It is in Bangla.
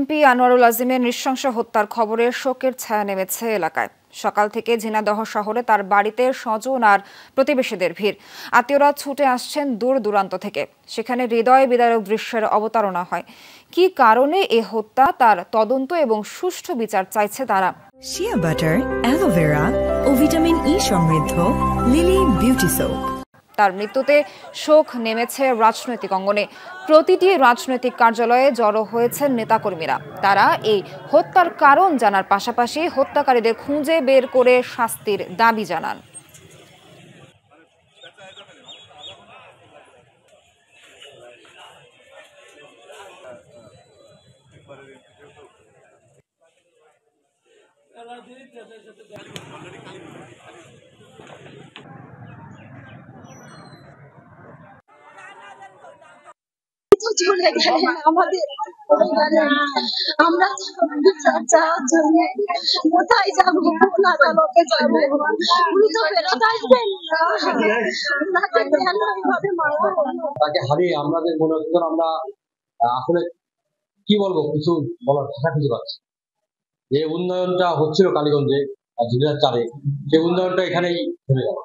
এমপি আনোয়ারুল আজিমের নৃশংস হত্যার খবরে শোকের ছায়া নেমেছে এলাকায়। সকাল থেকে ঝিনাইদহ শহরে তার বাড়িতে স্বজন আর প্রতিবেশীদের ভিড়। আত্মীয়রা ছুটে আসছেন দূর দূরান্ত থেকে। সেখানে হৃদয় বিদারক দৃশ্যের অবতারণা হয়। কি কারণে এ হত্যা, তার তদন্ত এবং সুষ্ঠু বিচার চাইছে তারা। শিয়া বাটার, অ্যালোভেরা ও ভিটামিন ই সমৃদ্ধ লিলি বিউটি সোপ। তার মৃত্যুতে শোক নেমেছে রাজনৈতিক অঙ্গনে। প্রতিটি রাজনৈতিক কার্যালয়ে জড়ো হয়েছেন নেতাকর্মীরা। তারা এই হত্যার কারণ জানার পাশাপাশি হত্যাকারীদের খুঁজে বের করে শাস্তির দাবি জানান। আমাদের আমরা কোথায় যাবো, কোন আদালতে যাবো? উনি তো ফেরত আসবেন না। তাকে হারিয়ে আমাদের মনে হচ্ছে আমরা আসলে কি বলবো, কিছু বলার ভাষা খুঁজে পাচ্ছি। যে উন্নয়নটা হচ্ছিল কালীগঞ্জে আর 2004-এ, সেই উন্নয়নটা এখানেই থেমে গেল।